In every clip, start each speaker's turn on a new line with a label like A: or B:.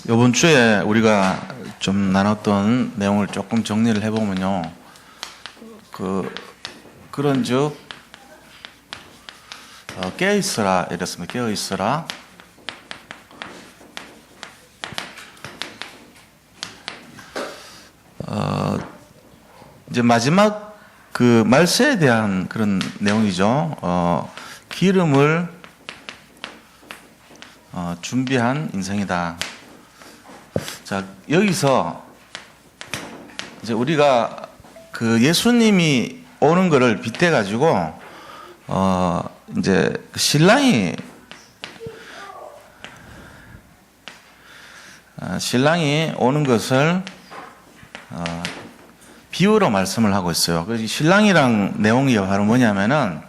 A: 이번 주에 우리가 좀 나눴던 내용을 조금 정리를 해보면요. 그런즉 깨어있어라 이랬습니다. 깨어있어라. 이제 마지막 그 말세에 대한 그런 내용이죠. 기름을 준비한 인생이다. 자, 여기서 이제 우리가 그 예수님이 오는 거를 빗대 가지고 이제 신랑이 오는 것을 비유로 말씀을 하고 있어요. 그래서 신랑이랑 내용이 바로 뭐냐면은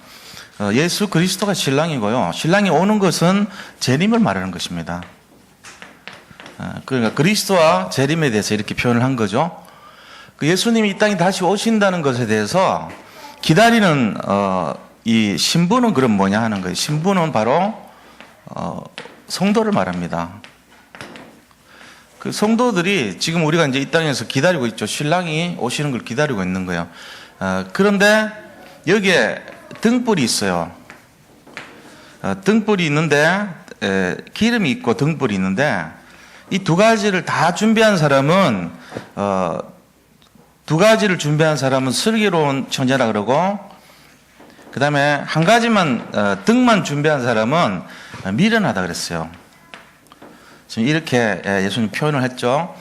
A: 예수 그리스도가 신랑이고요. 신랑이 오는 것은 재림을 말하는 것입니다. 그러니까 그리스도와 재림에 대해서 이렇게 표현을 한 거죠. 그 예수님이 이 땅에 다시 오신다는 것에 대해서 기다리는 이 신부는 그럼 뭐냐 하는 거예요. 신부는 바로 성도를 말합니다. 그 성도들이 지금 우리가 이제 이 땅에서 기다리고 있죠. 신랑이 오시는 걸 기다리고 있는 거예요. 그런데 여기에 등불이 있어요. 등불이 있는데 기름이 있고 등불이 있는데 이 두 가지를 다 준비한 사람은 슬기로운 처녀라 그러고, 그 다음에 한 가지만 등만 준비한 사람은 미련하다 그랬어요. 지금 이렇게 예수님 표현을 했죠.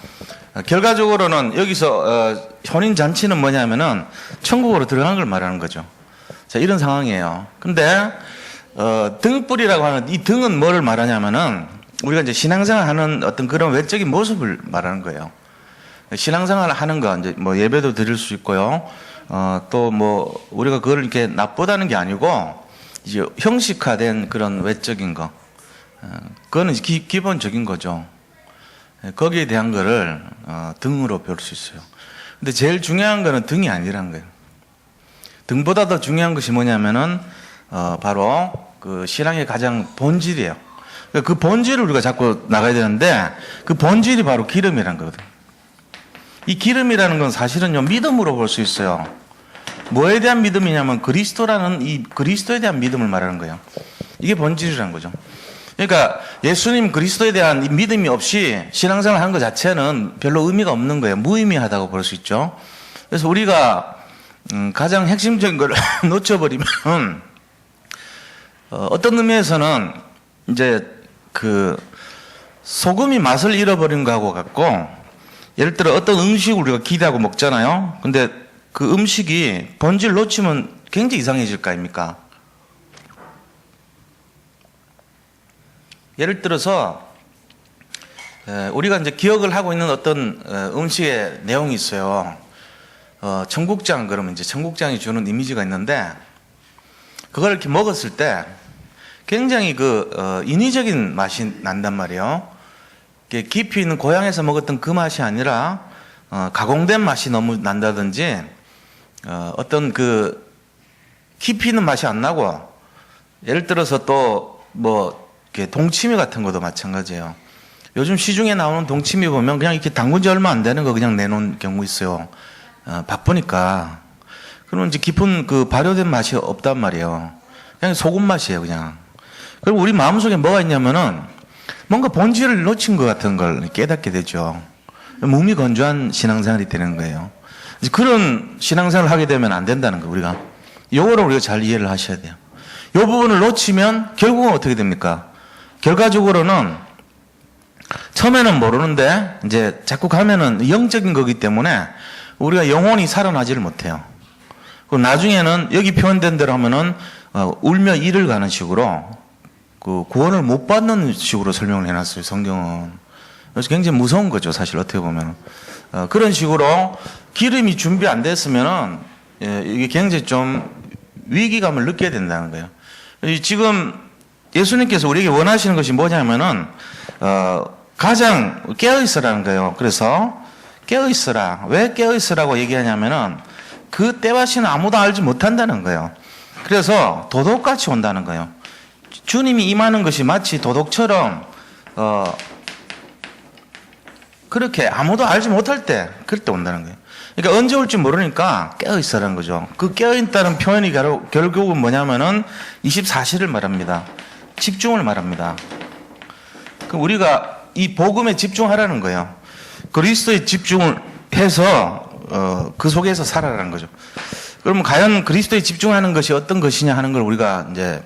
A: 결과적으로는 여기서 혼인 잔치는 뭐냐면은 천국으로 들어간 걸 말하는 거죠. 자, 이런 상황이에요. 근데 등불이라고 하는 이 등은 뭐를 말하냐면은 우리가 이제 신앙생활 하는 어떤 그런 외적인 모습을 말하는 거예요. 신앙생활 하는 거, 이제 뭐 예배도 드릴 수 있고요. 또 뭐 우리가 그걸 이렇게 나쁘다는 게 아니고 이제 형식화된 그런 외적인 거. 그거는 기본적인 거죠. 거기에 대한 거를 등으로 볼 수 있어요. 근데 제일 중요한 거는 등이 아니라는 거예요. 등보다 더 중요한 것이 뭐냐면은 바로 그 신앙의 가장 본질이에요. 그 본질을 우리가 잡고 나가야 되는데 그 본질이 바로 기름이라는 거거든요. 이 기름이라는 건 사실은요, 믿음으로 볼 수 있어요. 뭐에 대한 믿음이냐면 그리스도라는 이 그리스도에 대한 믿음을 말하는 거예요. 이게 본질이라는 거죠. 그러니까 예수님 그리스도에 대한 믿음이 없이 신앙생활 하는 것 자체는 별로 의미가 없는 거예요. 무의미하다고 볼 수 있죠. 그래서 우리가 가장 핵심적인 걸 놓쳐버리면 어떤 의미에서는 이제 그 소금이 맛을 잃어버린 거하고 같고, 예를 들어 어떤 음식을 우리가 기대하고 먹잖아요. 근데 그 음식이 본질 놓치면 굉장히 이상해질 거 아닙니까? 예를 들어서 우리가 이제 기억을 하고 있는 어떤 음식의 내용이 있어요. 청국장, 그러면 이제 청국장이 주는 이미지가 있는데, 그걸 이렇게 먹었을 때 굉장히 인위적인 맛이 난단 말이에요. 깊이 있는 고향에서 먹었던 그 맛이 아니라 가공된 맛이 너무 난다든지, 어떤 그 깊이 있는 맛이 안 나고, 예를 들어서 또 뭐 동치미 같은 것도 마찬가지예요. 요즘 시중에 나오는 동치미 보면 그냥 이렇게 담근 지 얼마 안 되는 거 그냥 내놓은 경우 있어요. 바쁘니까. 그러면 이제 깊은 그 발효된 맛이 없단 말이에요. 그냥 소금 맛이에요, 그냥. 그럼 우리 마음속에 뭐가 있냐면은 뭔가 본질을 놓친 것 같은 걸 깨닫게 되죠. 무미건조한 신앙생활이 되는 거예요. 그런 신앙생활을 하게 되면 안 된다는 거예요, 우리가. 요거를 우리가 잘 이해를 하셔야 돼요. 요 부분을 놓치면 결국은 어떻게 됩니까? 결과적으로는 처음에는 모르는데 이제 자꾸 가면은 영적인 거기 때문에 우리가 영혼이 살아나지를 못해요. 그리고 나중에는 여기 표현된 대로 하면은 울며 이를 가는 식으로 그 구원을 못 받는 식으로 설명을 해놨어요, 성경은. 그래서 굉장히 무서운 거죠, 사실 어떻게 보면. 그런 식으로 기름이 준비 안 됐으면은 이게 굉장히 좀 위기감을 느껴야 된다는 거예요. 지금 예수님께서 우리에게 원하시는 것이 뭐냐면은 가장 깨어있으라는 거예요. 그래서 깨어있으라. 왜 깨어있으라고 얘기하냐면은 그 때와시는 아무도 알지 못한다는 거예요. 그래서 도둑같이 온다는 거예요. 주님이 임하는 것이 마치 도둑처럼 그렇게 아무도 알지 못할 때, 그럴 때 온다는 거예요. 그러니까 언제 올지 모르니까 깨어있으라는 거죠. 그 깨어있다는 표현이 결국은 뭐냐면은 24시를 말합니다. 집중을 말합니다. 그럼 우리가 이 복음에 집중하라는 거예요. 그리스도에 집중을 해서 그 속에서 살아라는 거죠. 그러면 과연 그리스도에 집중하는 것이 어떤 것이냐 하는 걸 우리가 이제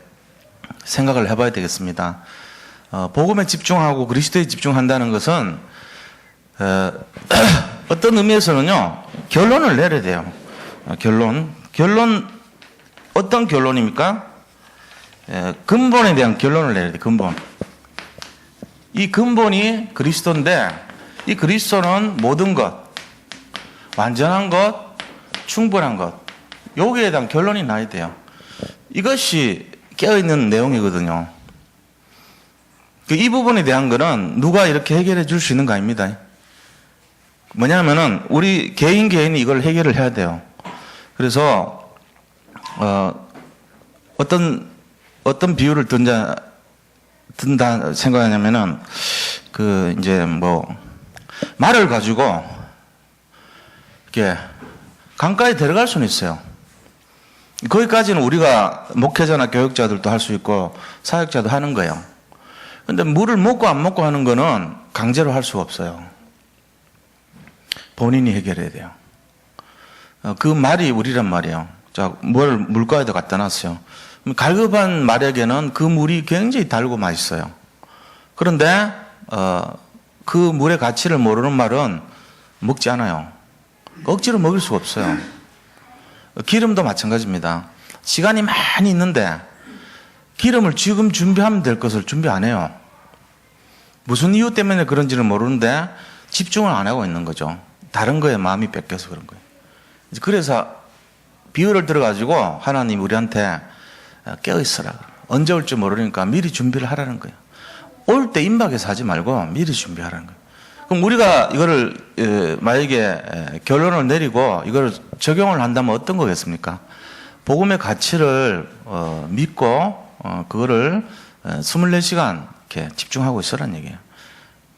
A: 생각을 해봐야 되겠습니다. 복음에 집중하고 그리스도에 집중한다는 것은 어떤 의미에서는요, 결론을 내려야 돼요. 결론, 어떤 결론입니까? 근본에 대한 결론을 내려야 돼요, 근본. 이 근본이 그리스도인데, 이 그리스도는 모든 것, 완전한 것, 충분한 것, 여기에 대한 결론이 나야 돼요. 이것이 깨어있는 내용이거든요. 이 부분에 대한 거는 누가 이렇게 해결해 줄 수 있는 거 아닙니다. 뭐냐면은 우리 개인이 이걸 해결을 해야 돼요. 그래서 어떤 비유를 든다 생각하냐면은 이제 말을 가지고 이렇게 강가에 데려갈 수는 있어요. 거기까지는 우리가 목회자나 교육자들도 할 수 있고 사역자도 하는 거예요. 근데 물을 먹고 안 먹고 하는 거는 강제로 할 수가 없어요. 본인이 해결해야 돼요. 그 말이 우리란 말이에요. 자, 물가에다 갖다 놨어요. 갈급한 말에게는 그 물이 굉장히 달고 맛있어요. 그런데 그 물의 가치를 모르는 말은 먹지 않아요. 억지로 먹을 수가 없어요. 기름도 마찬가지입니다. 시간이 많이 있는데 기름을 지금 준비하면 될 것을 준비 안 해요. 무슨 이유 때문에 그런지는 모르는데 집중을 안 하고 있는 거죠. 다른 거에 마음이 뺏겨서 그런 거예요. 그래서 비유를 들어가지고 하나님 우리한테 깨어있어라. 언제 올지 모르니까 미리 준비를 하라는 거예요. 올 때 임박해서 하지 말고 미리 준비하라는 거예요. 그럼 우리가 이거를 만약에 결론을 내리고 이걸 적용을 한다면 어떤 거겠습니까? 복음의 가치를 믿고 그거를 24시간 이렇게 집중하고 있으란 얘기예요.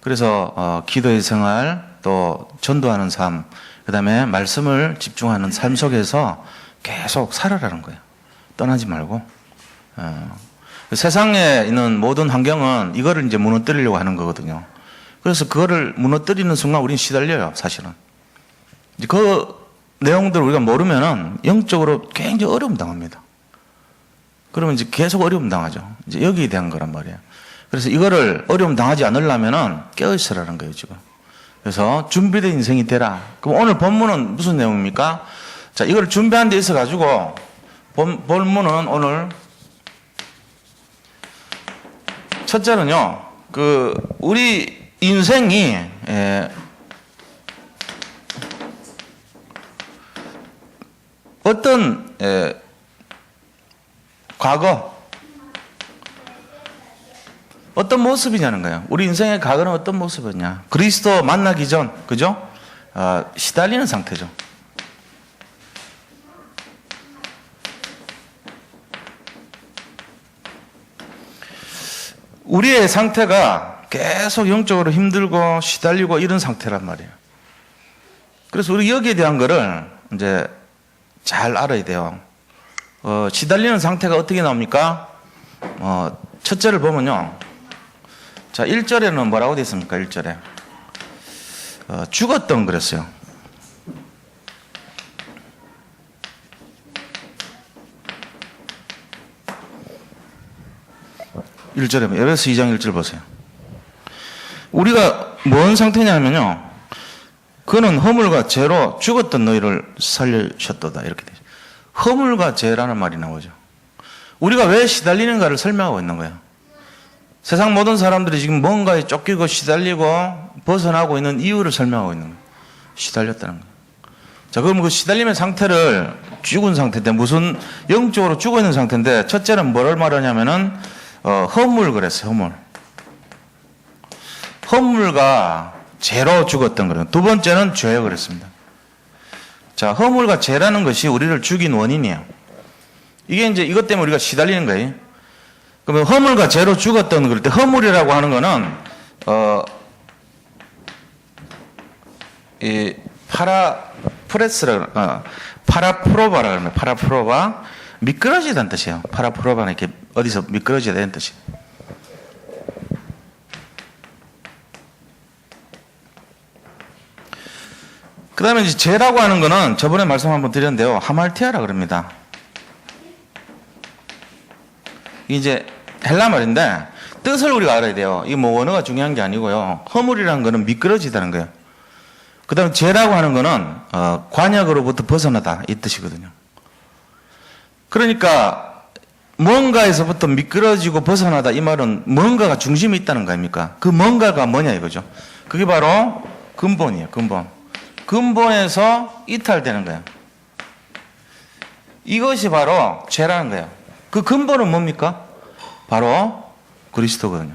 A: 그래서 기도의 생활, 또 전도하는 삶, 그 다음에 말씀을 집중하는 삶 속에서 계속 살아라는 거예요. 떠나지 말고. 세상에 있는 모든 환경은 이거를 이제 무너뜨리려고 하는 거거든요. 그래서 그거를 무너뜨리는 순간 우리는 시달려요, 사실은. 이제 그 내용들을 우리가 모르면은 영적으로 굉장히 어려움 당합니다. 그러면 이제 계속 어려움 당하죠. 이제 여기에 대한 거란 말이에요. 그래서 이거를 어려움 당하지 않으려면은 깨어있으라는 거예요, 지금. 그래서 준비된 인생이 되라. 그럼 오늘 본문은 무슨 내용입니까? 자, 이걸 준비한 데 있어가지고, 본문은 오늘, 첫째는요, 우리 인생이, 어떤, 과거, 어떤 모습이냐는 거예요. 우리 인생의 과거는 어떤 모습이냐. 그리스도 만나기 전, 그죠? 시달리는 상태죠. 우리의 상태가 계속 영적으로 힘들고 시달리고 이런 상태란 말이에요. 그래서 우리 여기에 대한 거를 이제 잘 알아야 돼요. 시달리는 상태가 어떻게 나옵니까? 첫째를 보면요. 자, 1절에는 뭐라고 되어 있습니까? 1절에. 죽었던 그랬어요. 1절에, 에베소 2장 1절 보세요. 우리가 뭔 상태냐면요. 그는 허물과 죄로 죽었던 너희를 살리셨도다. 이렇게 되죠. 허물과 죄라는 말이 나오죠. 우리가 왜 시달리는가를 설명하고 있는 거예요. 세상 모든 사람들이 지금 뭔가에 쫓기고 시달리고 벗어나고 있는 이유를 설명하고 있는 거예요. 시달렸다는 거예요. 자, 그럼 그 시달림의 상태를 죽은 상태인데, 무슨 영적으로 죽어 있는 상태인데, 첫째는 뭐를 말하냐면은 허물 그랬어요. 허물. 허물과 죄로 죽었던 거예요. 두 번째는 죄 그랬습니다. 자, 허물과 죄라는 것이 우리를 죽인 원인이에요. 이게 이제 이것 때문에 우리가 시달리는 거예요. 그러면 허물과 죄로 죽었던 그럴 때, 허물이라고 하는 거는 이 파라프로바라 그러면 파라프로바 미끄러지다는 뜻이에요. 파라프로바는 이렇게 어디서 미끄러져야 되는 뜻이에요. 그 다음에 이제 제라고 하는 거는 저번에 말씀 한번 드렸는데요. 하말티아라 그럽니다. 이제 헬라 말인데 뜻을 우리가 알아야 돼요. 이게 뭐 원어가 중요한 게 아니고요. 허물이라는 거는 미끄러지다는 거예요. 그 다음에 죄라고 하는 거는 관역으로부터 벗어나다 이 뜻이거든요. 그러니까 뭔가에서부터 미끄러지고 벗어나다 이 말은 뭔가가 중심이 있다는 거 아닙니까? 그 뭔가가 뭐냐 이거죠. 그게 바로 근본이에요. 근본에서 이탈되는 거예요. 이것이 바로 죄라는 거예요. 그 근본은 뭡니까? 바로 그리스도거든요.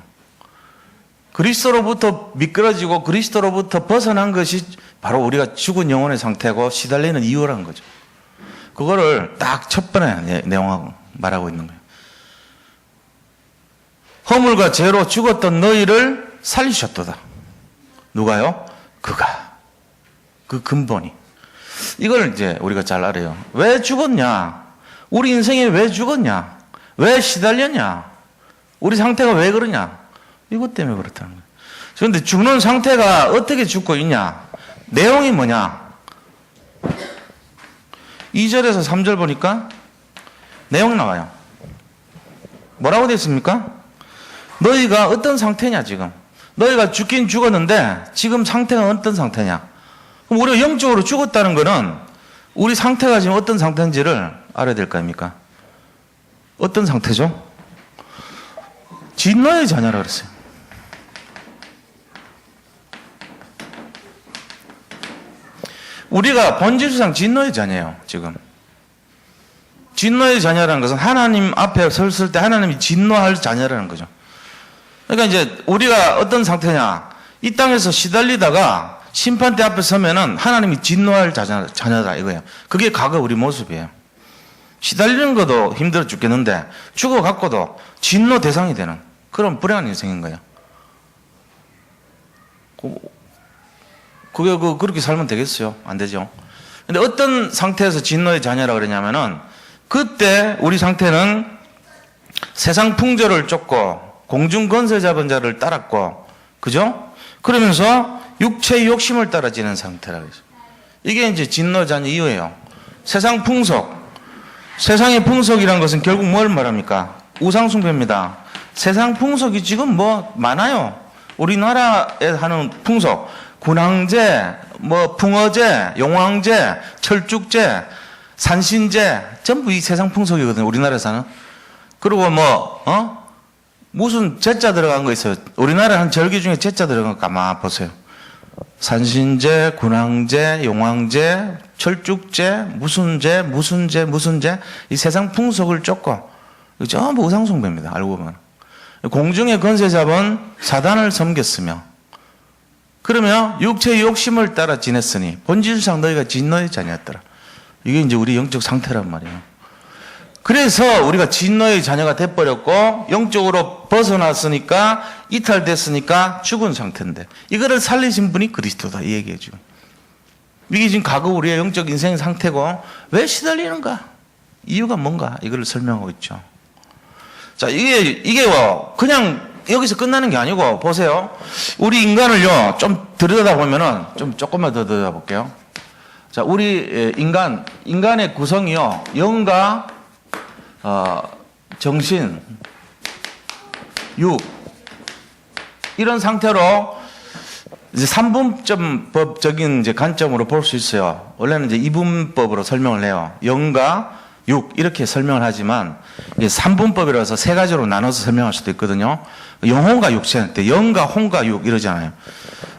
A: 그리스도로부터 미끄러지고 그리스도로부터 벗어난 것이 바로 우리가 죽은 영혼의 상태고 시달리는 이유라는 거죠. 그거를 딱 첫 번에 내용하고 말하고 있는 거예요. 허물과 죄로 죽었던 너희를 살리셨도다. 누가요? 그가. 그 근본이. 이걸 이제 우리가 잘 알아요. 왜 죽었냐? 우리 인생이 왜 죽었냐? 왜 시달렸냐? 우리 상태가 왜 그러냐? 이것 때문에 그렇다는 거예요. 그런데 죽는 상태가 어떻게 죽고 있냐? 내용이 뭐냐? 2절에서 3절 보니까 내용이 나와요. 뭐라고 되어 있습니까? 너희가 어떤 상태냐 지금? 너희가 죽긴 죽었는데 지금 상태가 어떤 상태냐? 그럼 우리가 영적으로 죽었다는 거는 우리 상태가 지금 어떤 상태인지를 알아야 될 거 아닙니까? 어떤 상태죠? 진노의 자녀라 그랬어요. 우리가 본질상 진노의 자녀예요, 지금. 진노의 자녀라는 것은 하나님 앞에 섰을 때 하나님이 진노할 자녀라는 거죠. 그러니까 이제 우리가 어떤 상태냐? 이 땅에서 시달리다가 심판대 앞에 서면은 하나님이 진노할 자녀다 이거예요. 그게 과거 우리 모습이에요. 시달리는 것도 힘들어 죽겠는데 죽어갖고도 진노 대상이 되는 그런 불행한 인생인 거예요. 그게 그렇게 살면 되겠어요? 안 되죠. 근데 어떤 상태에서 진노의 자녀라 그러냐면은 그때 우리 상태는 세상 풍조를 쫓고 공중 권세 잡은 자를 따랐고, 그죠? 그러면서 육체의 욕심을 따라 지는 상태라고 해서 이게 이제 진노 자녀 이유예요. 세상 풍속. 세상의 풍속이란 것은 결국 뭘 말합니까? 우상숭배입니다. 세상 풍속이 지금 뭐 많아요. 우리나라에 하는 풍속. 군항제, 뭐 풍어제, 용왕제, 철쭉제, 산신제 전부 이 세상 풍속이거든요. 우리나라에서는. 그리고 무슨 제자 들어간 거 있어요. 우리나라 한 절기 중에 제자 들어간 거 가만 보세요. 산신제, 군항제, 용왕제, 철쭉제, 무슨 제 이 세상 풍속을 쫓고 전부 우상숭배입니다. 알고 보면. 공중의 권세 잡은 사단을 섬겼으며 그러면 육체의 욕심을 따라 지냈으니 본질상 너희가 진노의 자녀였더라. 이게 이제 우리 영적 상태란 말이에요. 그래서 우리가 진노의 자녀가 돼버렸고 영적으로 벗어났으니까 이탈됐으니까 죽은 상태인데 이거를 살리신 분이 그리스도다 이 얘기죠. 이게 지금 과거 우리의 영적 인생 상태고 왜 시달리는가? 이유가 뭔가? 이걸 설명하고 있죠. 자, 이게 그냥 여기서 끝나는 게 아니고 보세요. 우리 인간을요 좀 들여다보면은 조금만 더 들여다볼게요. 자, 우리 인간의 구성이요 영과 정신, 육 이런 상태로 이제 3분법적인 이제 관점으로 볼 수 있어요. 원래는 이제 2분법으로 설명을 해요. 영과 육 이렇게 설명을 하지만 이게 3분법이라서 세 가지로 나눠서 설명할 수도 있거든요. 영혼과 육체, 영과 혼과 육 이러잖아요.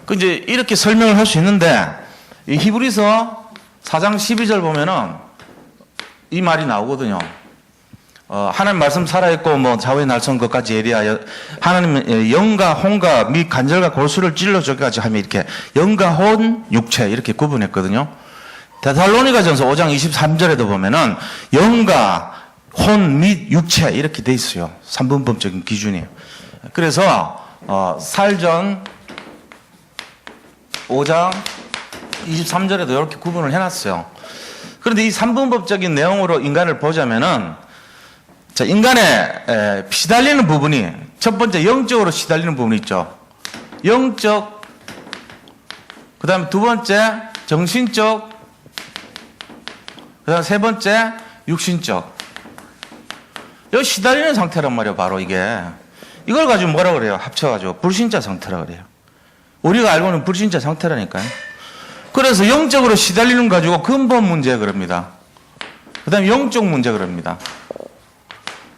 A: 그 이제 이렇게 설명을 할 수 있는데 이 히브리서 4장 12절 보면은 이 말이 나오거든요. 하나님 말씀 살아있고 뭐 좌우의 날선 것까지 예리하여 하나님 영과 혼과 및 간절과 골수를 찔러주기까지 하면 이렇게 영과 혼, 육체 이렇게 구분했거든요. 데살로니가전서 5장 23절에도 보면은 영과 혼 및 육체 이렇게 돼 있어요. 3분법적인 기준이에요. 그래서 살전 5장 23절에도 이렇게 구분을 해놨어요. 그런데 이 삼분법적인 내용으로 인간을 보자면은, 자, 인간의 시달리는 부분이, 첫 번째 영적으로 시달리는 부분이 있죠. 영적, 그 다음에 두 번째 정신적, 그 다음에 세 번째 육신적. 여기 시달리는 상태란 말이에요, 바로 이게. 이걸 가지고 뭐라 그래요? 합쳐가지고 불신자 상태라 그래요. 우리가 알고 있는 불신자 상태라니까요. 그래서 영적으로 시달리는 가지고 근본 문제 그럽니다. 그 다음에 영적 문제 그럽니다.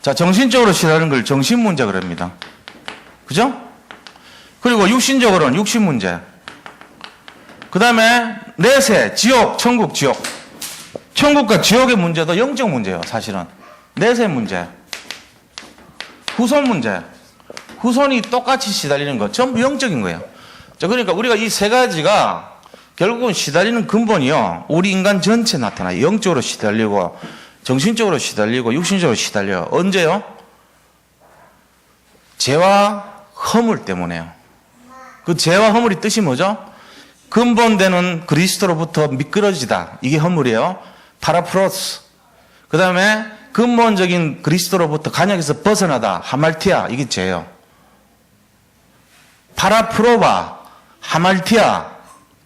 A: 자, 정신적으로 시달리는 걸 정신 문제 그럽니다. 그죠? 그리고 육신적으로는 육신 문제. 그 다음에 내세, 지옥, 천국, 지옥. 천국과 지옥의 문제도 영적 문제예요, 사실은. 내세 문제. 후손 문제. 후손이 똑같이 시달리는 거 전부 영적인 거예요. 자, 그러니까 우리가 이 세 가지가 결국은 시달리는 근본이요, 우리 인간 전체에 나타나요. 영적으로 시달리고 정신적으로 시달리고 육신적으로 시달려요. 언제요? 죄와 허물 때문에요. 그 죄와 허물이 뜻이 뭐죠? 근본되는 그리스도로부터 미끄러지다. 이게 허물이에요. 파라프로스. 그 다음에 근본적인 그리스도로부터 간역에서 벗어나다. 하말티아. 이게 죄예요. 파라프로바, 하말티아.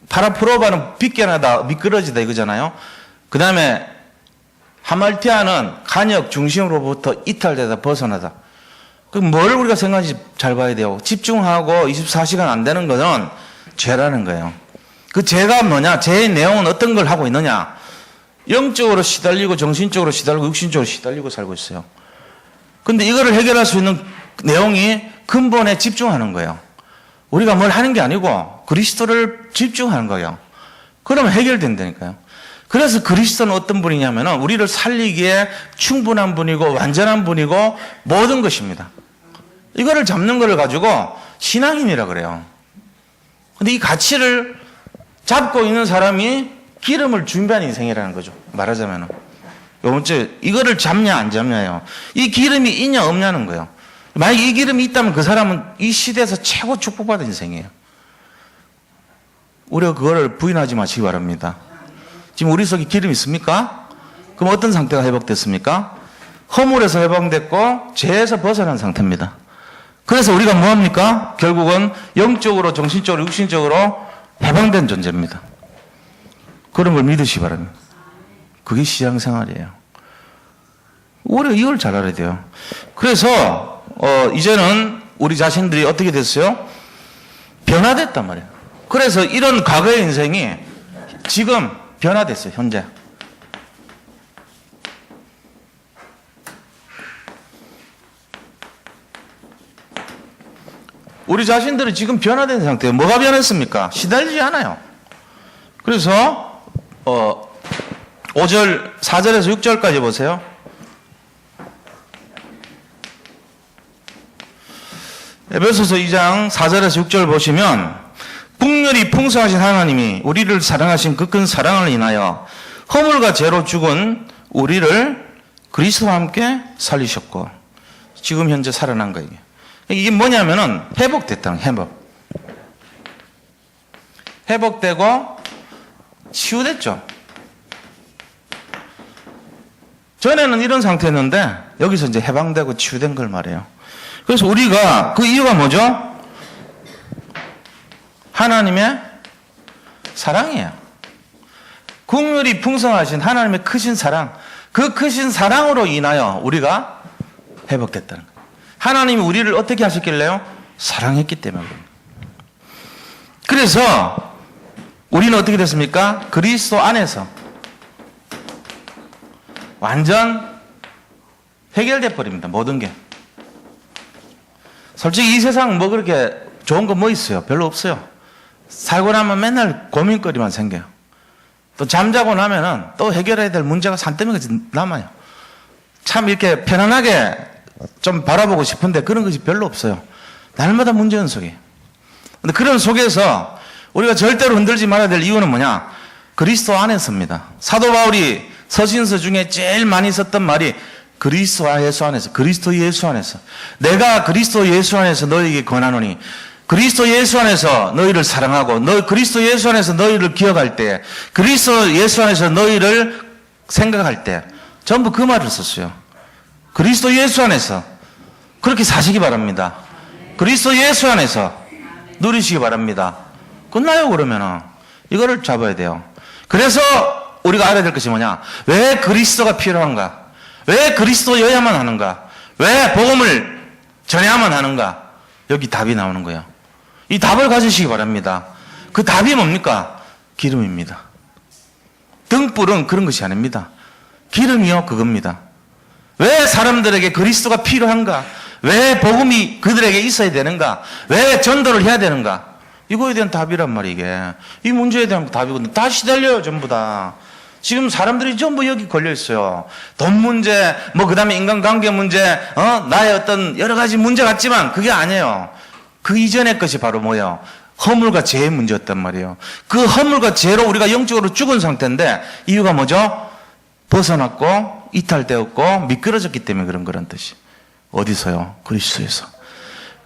A: 파라프로바는 빗겨나다, 미끄러지다 이거잖아요. 그 다음에 하말티아는 간역 중심으로부터 이탈되다, 벗어나다. 그럼 뭘 우리가 생각하는지 잘 봐야 돼요. 집중하고 24시간 안 되는 거는 죄라는 거예요. 그 죄가 뭐냐? 죄의 내용은 어떤 걸 하고 있느냐? 영적으로 시달리고 정신적으로 시달리고 육신적으로 시달리고 살고 있어요. 근데 이거를 해결할 수 있는 내용이 근본에 집중하는 거예요. 우리가 뭘 하는 게 아니고 그리스도를 집중하는 거예요. 그러면 해결된다니까요. 그래서 그리스도는 어떤 분이냐면은 우리를 살리기에 충분한 분이고 완전한 분이고 모든 것입니다. 이거를 잡는 거를 가지고 신앙인이라 그래요. 근데 이 가치를 잡고 있는 사람이 기름을 준비한 인생이라는 거죠. 말하자면은. 요번 주에 이거를 잡냐 안 잡냐예요. 이 기름이 있냐 없냐는 거예요. 만약에 이 기름이 있다면 그 사람은 이 시대에서 최고 축복받은 인생이에요. 우리가 그거를 부인하지 마시기 바랍니다. 지금 우리 속에 기름이 있습니까? 그럼 어떤 상태가 회복됐습니까? 허물에서 회복됐고 죄에서 벗어난 상태입니다. 그래서 우리가 뭐합니까? 결국은 영적으로 정신적으로 육신적으로 해방된 존재입니다. 그런 걸 믿으시기 바랍니다. 그게 신앙생활이에요. 우리가 이걸 잘 알아야 돼요. 그래서 이제는 우리 자신들이 어떻게 됐어요? 변화됐단 말이에요. 그래서 이런 과거의 인생이 지금 변화됐어요. 현재. 우리 자신들은 지금 변화된 상태예요. 뭐가 변했습니까? 시달리지 않아요. 그래서 5절, 4절에서 6절까지 보세요. 에베소서 2장 4절에서 6절 보시면 국률이 풍성하신 하나님이 우리를 사랑하신 그 큰 사랑을 인하여 허물과 죄로 죽은 우리를 그리스도와 함께 살리셨고 지금 현재 살아난 거예요. 이게 뭐냐면은 회복됐다는 거예요. 회복되고 치유됐죠. 전에는 이런 상태였는데 여기서 이제 해방되고 치유된 걸 말해요. 그래서 우리가 그 이유가 뭐죠? 하나님의 사랑이에요. 국률이 풍성하신 하나님의 크신 사랑, 그 크신 사랑으로 인하여 우리가 회복됐다는 거예요. 하나님이 우리를 어떻게 하셨길래요? 사랑했기 때문에. 그래서 우리는 어떻게 됐습니까? 그리스도 안에서 완전 해결돼 버립니다. 모든 게. 솔직히 이 세상 뭐 그렇게 좋은 거 뭐 있어요? 별로 없어요. 살고 나면 맨날 고민거리만 생겨요. 또 잠자고 나면은 또 해결해야 될 문제가 산더미같이 남아요. 참 이렇게 편안하게 좀 바라보고 싶은데 그런 것이 별로 없어요. 날마다 문제 연속이에요. 근데 그런 속에서 우리가 절대로 흔들지 말아야 될 이유는 뭐냐? 그리스도 안에서입니다. 사도 바울이 서신서 중에 제일 많이 썼던 말이 그리스도 예수 안에서, 그리스도 예수 안에서. 내가 그리스도 예수 안에서 너에게 권하노니 그리스도 예수 안에서 너희를 사랑하고 그리스도 예수 안에서 너희를 기억할 때, 그리스도 예수 안에서 너희를 생각할 때 전부 그 말을 썼어요. 그리스도 예수 안에서 그렇게 사시기 바랍니다. 그리스도 예수 안에서 누리시기 바랍니다. 끝나요. 그러면은 이거를 잡아야 돼요. 그래서 우리가 알아야 될 것이 뭐냐? 왜 그리스도가 필요한가? 왜 그리스도여야만 하는가? 왜 복음을 전해야만 하는가? 여기 답이 나오는 거예요. 이 답을 가지시기 바랍니다. 그 답이 뭡니까? 기름입니다. 등불은 그런 것이 아닙니다. 기름이요, 그겁니다. 왜 사람들에게 그리스도가 필요한가? 왜 복음이 그들에게 있어야 되는가? 왜 전도를 해야 되는가? 이거에 대한 답이란 말이에요, 이게. 이 문제에 대한 답이거든요. 다 시달려요, 전부 다. 지금 사람들이 전부 여기 걸려 있어요. 돈 문제, 그 다음에 인간관계 문제, 나의 어떤 여러 가지 문제 같지만 그게 아니에요. 그 이전의 것이 바로 뭐예요? 허물과 죄의 문제였단 말이에요. 그 허물과 죄로 우리가 영적으로 죽은 상태인데 이유가 뭐죠? 벗어났고 이탈되었고 미끄러졌기 때문에 그런 뜻이. 어디서요? 그리스도에서.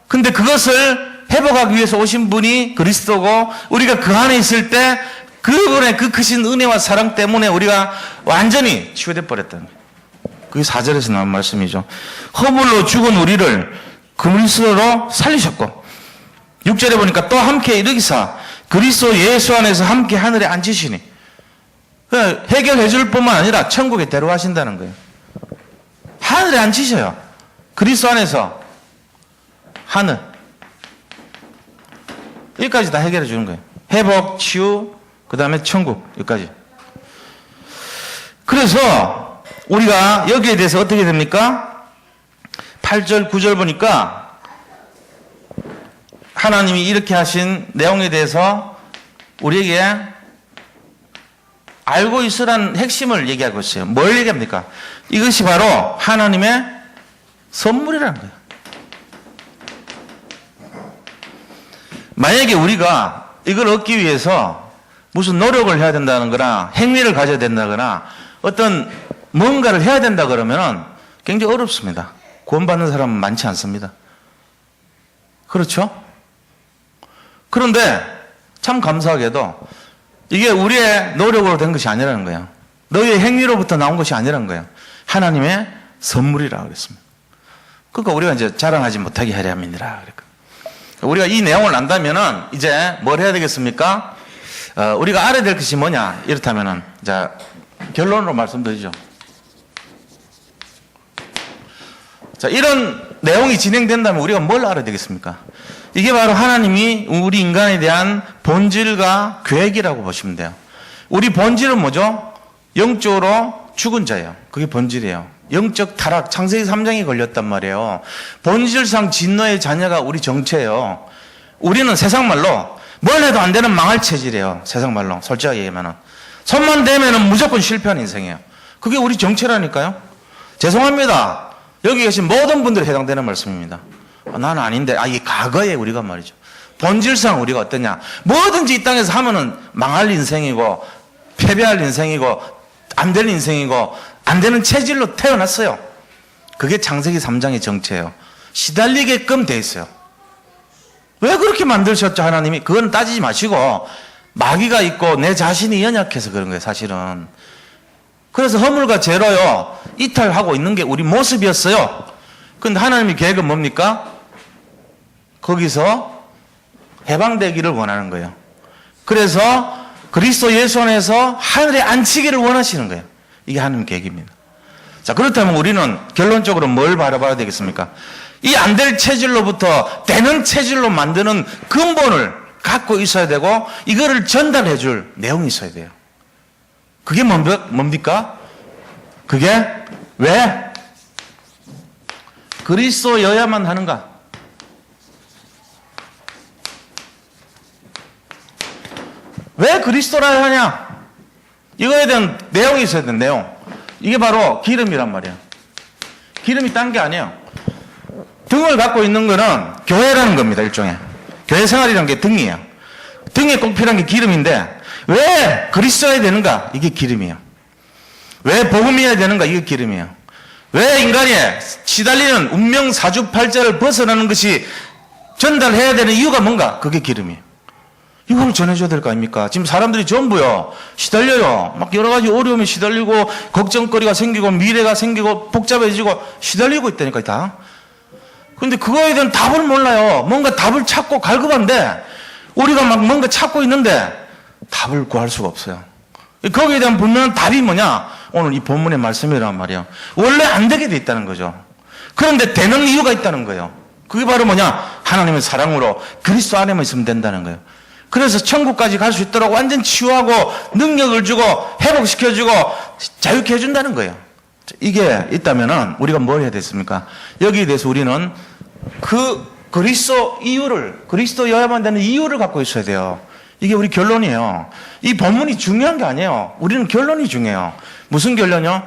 A: 근데 그것을 회복하기 위해서 오신 분이 그리스도고 우리가 그 안에 있을 때 그분의 그 크신 은혜와 사랑 때문에 우리가 완전히 치유돼 버렸다는 거예요. 그게 4절에서 나온 말씀이죠. 허물로 죽은 우리를 그리스도로 살리셨고 6절에 보니까 또 함께 이르기사 그리스도 예수 안에서 함께 하늘에 앉으시니 해결해 줄 뿐만 아니라 천국에 데려가신다는 거예요. 하늘에 앉히셔요. 그리스도 안에서 하늘. 여기까지 다 해결해 주는 거예요. 회복, 치유, 그 다음에 천국, 여기까지. 그래서 우리가 여기에 대해서 어떻게 됩니까? 8절, 9절 보니까 하나님이 이렇게 하신 내용에 대해서 우리에게 알고 있으라는 핵심을 얘기하고 있어요. 뭘 얘기합니까? 이것이 바로 하나님의 선물이라는 거예요. 만약에 우리가 이걸 얻기 위해서 무슨 노력을 해야 된다는 거나 행위를 가져야 된다거나 어떤 뭔가를 해야 된다 그러면 굉장히 어렵습니다. 구원받는 사람은 많지 않습니다. 그렇죠? 그런데 참 감사하게도 이게 우리의 노력으로 된 것이 아니라는 거예요. 너희의 행위로부터 나온 것이 아니라는 거예요. 하나님의 선물이라고 그랬습니다. 그러니까 우리가 이제 자랑하지 못하게 하려 함이니라. 그러니까. 우리가 이 내용을 안다면은 이제 뭘 해야 되겠습니까? 우리가 알아야 될 것이 뭐냐? 이렇다면은, 자, 결론으로 말씀드리죠. 자, 이런 내용이 진행된다면 우리가 뭘 알아야 되겠습니까? 이게 바로 하나님이 우리 인간에 대한 본질과 계획이라고 보시면 돼요. 우리 본질은 뭐죠? 영적으로 죽은 자예요. 그게 본질이에요. 영적 타락, 창세기 3장이 걸렸단 말이에요. 본질상 진노의 자녀가 우리 정체예요. 우리는 세상 말로 뭘 해도 안 되는 망할 체질이에요. 세상 말로. 솔직하게 얘기하면. 손만 대면은 무조건 실패하는 인생이에요. 그게 우리 정체라니까요. 죄송합니다. 여기 계신 모든 분들이 해당되는 말씀입니다. 나는 아닌데, 이게 과거에 우리가 말이죠. 본질상 우리가 어떠냐. 뭐든지 이 땅에서 하면은 망할 인생이고, 패배할 인생이고, 안 될 인생이고, 안 되는 체질로 태어났어요. 그게 창세기 3장의 정체예요. 시달리게끔 돼 있어요. 왜 그렇게 만드셨죠, 하나님이? 그건 따지지 마시고, 마귀가 있고 내 자신이 연약해서 그런 거예요, 사실은. 그래서 허물과 죄로요, 이탈하고 있는 게 우리 모습이었어요. 근데 하나님의 계획은 뭡니까? 거기서 해방되기를 원하는 거예요. 그래서 그리스도 예수 안에서 하늘에 앉히기를 원하시는 거예요. 이게 하나님의 계획입니다. 자, 그렇다면 우리는 결론적으로 뭘 바라봐야 되겠습니까? 이 안 될 체질로부터 되는 체질로 만드는 근본을 갖고 있어야 되고 이거를 전달해 줄 내용이 있어야 돼요. 그게 뭡니까? 그게 왜 그리스도여야만 하는가? 왜 그리스도라 하냐? 이거에 대한 내용이 있어야 돼, 내용. 이게 바로 기름이란 말이에요. 기름이 딴 게 아니에요. 등을 갖고 있는 거는 교회라는 겁니다, 일종의. 교회 생활이라는 게 등이에요. 등에 꼭 필요한 게 기름인데, 왜 그리스도여야 되는가? 이게 기름이에요. 왜 복음이어야 되는가? 이게 기름이에요. 왜 인간이 시달리는 운명 사주팔자를 벗어나는 것이 전달해야 되는 이유가 뭔가? 그게 기름이에요. 이걸 전해줘야 될 거 아닙니까? 지금 사람들이 전부요, 시달려요. 막 여러 가지 어려움이 시달리고, 걱정거리가 생기고, 미래가 생기고, 복잡해지고, 시달리고 있다니까, 다. 근데 그거에 대한 답을 몰라요. 뭔가 답을 찾고 갈급한데, 우리가 막 뭔가 찾고 있는데, 답을 구할 수가 없어요. 거기에 대한 분명한 답이 뭐냐? 오늘 이 본문의 말씀이란 말이에요. 원래 안 되게 돼 있다는 거죠. 그런데 되는 이유가 있다는 거예요. 그게 바로 뭐냐? 하나님의 사랑으로 그리스도 안에만 있으면 된다는 거예요. 그래서 천국까지 갈 수 있도록 완전 치유하고 능력을 주고 회복시켜주고 자유케 해준다는 거예요. 이게 있다면은 우리가 뭘 해야 됐습니까? 여기에 대해서 우리는 그 그리스도여야만 되는 이유를 갖고 있어야 돼요. 이게 우리 결론이에요. 이 본문이 중요한 게 아니에요. 우리는 결론이 중요해요. 무슨 결론이요?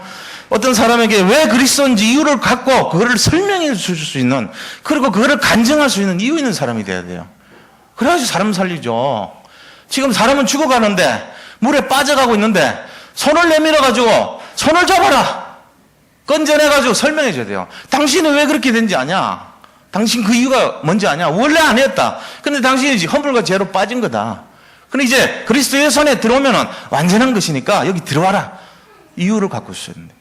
A: 어떤 사람에게 왜 그리스도인지 이유를 갖고 그거를 설명해 줄 수 있는, 그리고 그거를 간증할 수 있는 이유 있는 사람이 돼야 돼요. 그래야지 사람 살리죠. 지금 사람은 죽어가는데 물에 빠져가고 있는데 손을 내밀어가지고 손을 잡아라, 건져내가지고 설명해 줘야 돼요. 당신은 왜 그렇게 된지 아냐? 당신 그 이유가 뭔지 아냐? 원래 아니었다. 근데 당신이 험불과 죄로 빠진 거다. 근데 이제 그리스도의 손에 들어오면은 완전한 것이니까 여기 들어와라. 이유를 갖고 있어야 된다.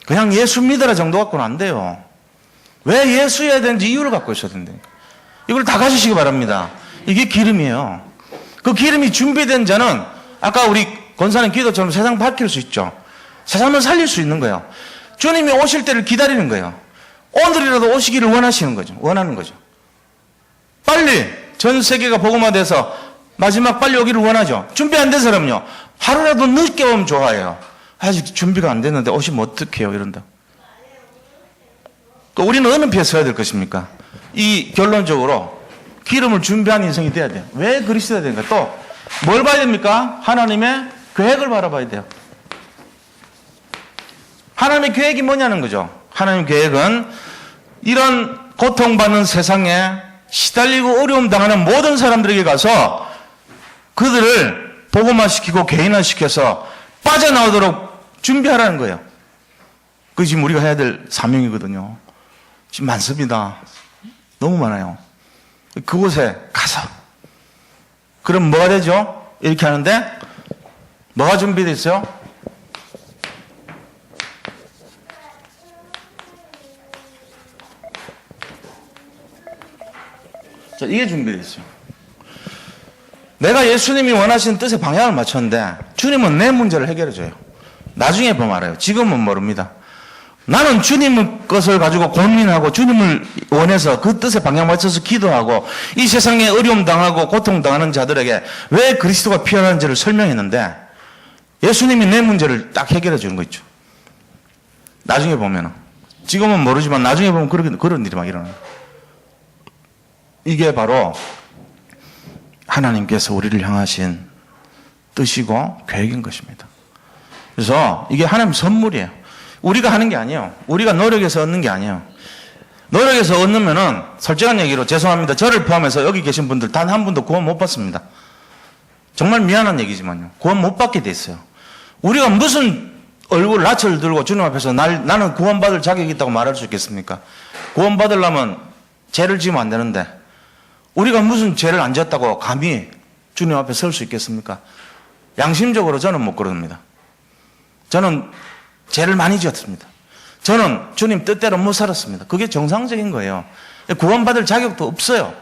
A: 그냥 예수 믿어라 정도 갖고는 안 돼요. 왜 예수여야 되는지 이유를 갖고 있어야 된다니까. 이걸 다 가지시기 바랍니다. 이게 기름이에요. 그 기름이 준비된 자는 아까 우리 권사님 기도처럼 세상 밝힐 수 있죠. 세상을 살릴 수 있는 거예요. 주님이 오실 때를 기다리는 거예요. 오늘이라도 오시기를 원하시는 거죠. 원하는 거죠. 빨리 전 세계가 복음화돼서 마지막 빨리 오기를 원하죠. 준비 안 된 사람은요, 하루라도 늦게 오면 좋아해요. 아직 준비가 안 됐는데 오시면 어떡해요, 이런다. 우리는 어느 편에 서야 될 것입니까? 이 결론적으로 기름을 준비한 인생이 돼야 돼요. 왜 그리스도야 되는가? 또 뭘 봐야 됩니까? 하나님의 계획을 바라봐야 돼요. 하나님의 계획이 뭐냐는 거죠. 하나님의 계획은 이런 고통받는 세상에 시달리고 어려움 당하는 모든 사람들에게 가서 그들을 복음화시키고 개인화시켜서 빠져나오도록 준비하라는 거예요. 그게 지금 우리가 해야 될 사명이거든요. 지금 많습니다. 너무 많아요. 그곳에 가서. 그럼 뭐가 되죠? 이렇게 하는데 뭐가 준비되어 있어요? 자, 이게 준비되어 있어요. 내가 예수님이 원하시는 뜻에 방향을 맞췄는데 주님은 내 문제를 해결해줘요. 나중에 보면 알아요. 지금은 모릅니다. 나는 주님 것을 가지고 고민하고 주님을 원해서 그 뜻에 방향 맞춰서 기도하고 이 세상에 어려움 당하고 고통 당하는 자들에게 왜 그리스도가 필요한지를 설명했는데 예수님이 내 문제를 딱 해결해 주는 거 있죠. 나중에 보면은, 지금은 모르지만 나중에 보면 그런 일이 막 일어나요. 이게 바로 하나님께서 우리를 향하신 뜻이고 계획인 것입니다. 그래서 이게 하나님 선물이에요. 우리가 하는 게 아니에요. 우리가 노력해서 얻는 게 아니에요. 노력해서 얻으면은 솔직한 얘기로 죄송합니다. 저를 포함해서 여기 계신 분들 단 한 분도 구원 못 받습니다. 정말 미안한 얘기지만요. 구원 못 받게 돼 있어요. 우리가 무슨 얼굴 낯을 들고 주님 앞에서 나는 구원받을 자격이 있다고 말할 수 있겠습니까? 구원받으려면 죄를 지으면 안 되는데 우리가 무슨 죄를 안 지었다고 감히 주님 앞에 설 수 있겠습니까? 양심적으로 저는 못 그럽니다. 저는 죄를 많이 지었습니다. 저는 주님 뜻대로 못 살았습니다. 그게 정상적인 거예요. 구원받을 자격도 없어요.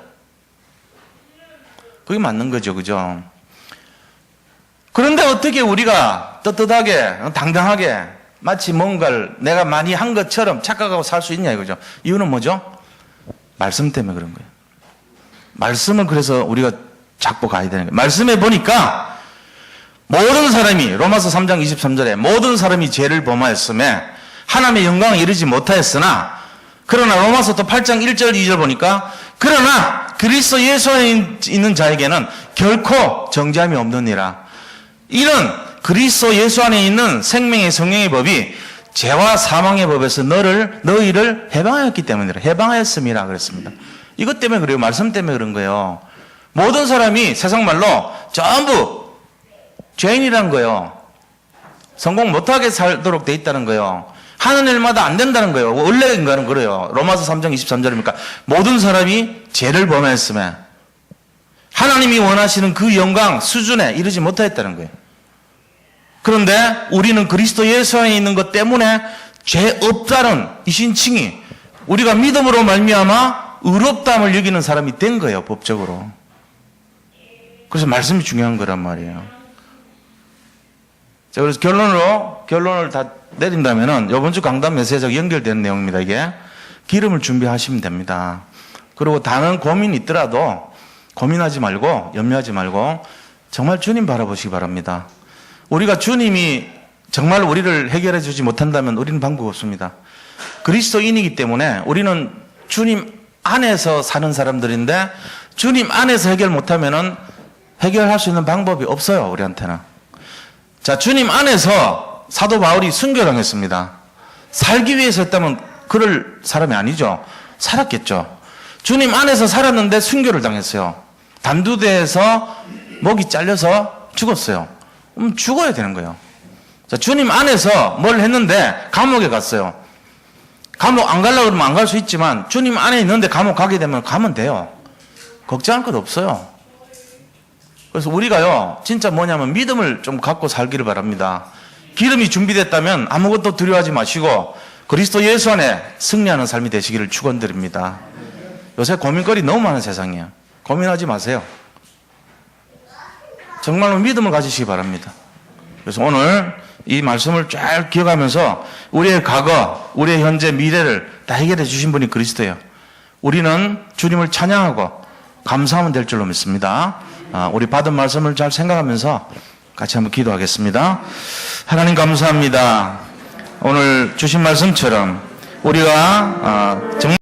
A: 그게 맞는 거죠. 그죠? 그런데 어떻게 우리가 떳떳하게 당당하게 마치 뭔가를 내가 많이 한 것처럼 착각하고 살 수 있냐 이거죠. 이유는 뭐죠? 말씀 때문에 그런 거예요. 말씀을 그래서 우리가 잡고 가야 되는 거예요. 말씀에 보니까 모든 사람이 로마서 3장 23절에 모든 사람이 죄를 범하였음에 하나님의 영광을 이루지 못하였으나 그러나 로마서 또 8장 1절 2절 보니까 그러나 그리스도 예수 안에 있는 자에게는 결코 정죄함이 없느니라. 이는 그리스도 예수 안에 있는 생명의 성령의 법이 죄와 사망의 법에서 너희를 해방하였기 때문이라. 해방하였음이라 그랬습니다. 이것 때문에 그래요. 말씀 때문에 그런 거예요. 모든 사람이 세상 말로 전부 죄인이라는 거예요. 성공 못하게 살도록 돼 있다는 거예요. 하는 일마다 안 된다는 거예요. 원래 인간은 그래요. 로마서 3장 23절입니까? 모든 사람이 죄를 범했음에 하나님이 원하시는 그 영광 수준에 이르지 못하였다는 거예요. 그런데 우리는 그리스도 예수 안에 있는 것 때문에 죄 없다는 이 신칭이 우리가 믿음으로 말미암아 의롭다함을 여기는 사람이 된 거예요. 법적으로. 그래서 말씀이 중요한 거란 말이에요. 자, 그래서 결론을 다 내린다면은 이번 주 강단 메시지하고 연결되는 내용입니다. 이게 기름을 준비하시면 됩니다. 그리고 다른 고민이 있더라도 고민하지 말고 염려하지 말고 정말 주님 바라보시기 바랍니다. 우리가 주님이 정말 우리를 해결해 주지 못한다면 우리는 방법 없습니다. 그리스도인이기 때문에 우리는 주님 안에서 사는 사람들인데 주님 안에서 해결 못하면은 해결할 수 있는 방법이 없어요. 우리한테는. 자, 주님 안에서 사도 바울이 순교당했습니다. 살기 위해서 했다면 그럴 사람이 아니죠. 살았겠죠. 주님 안에서 살았는데 순교를 당했어요. 단두대에서 목이 잘려서 죽었어요. 그럼 죽어야 되는 거예요. 자, 주님 안에서 뭘 했는데 감옥에 갔어요. 감옥 안 가려고 그러면 안 갈 수 있지만 주님 안에 있는데 감옥 가게 되면 가면 돼요. 걱정할 것 없어요. 그래서 우리가요, 진짜 뭐냐면 믿음을 좀 갖고 살기를 바랍니다. 기름이 준비됐다면 아무것도 두려워하지 마시고 그리스도 예수 안에 승리하는 삶이 되시기를 축원드립니다. 요새 고민거리 너무 많은 세상이에요. 고민하지 마세요. 정말로 믿음을 가지시기 바랍니다. 그래서 오늘 이 말씀을 잘 기억하면서 우리의 과거, 우리의 현재, 미래를 다 해결해 주신 분이 그리스도예요. 우리는 주님을 찬양하고 감사하면 될 줄로 믿습니다. 우리 받은 말씀을 잘 생각하면서 같이 한번 기도하겠습니다. 하나님 감사합니다. 오늘 주신 말씀처럼 우리가 정말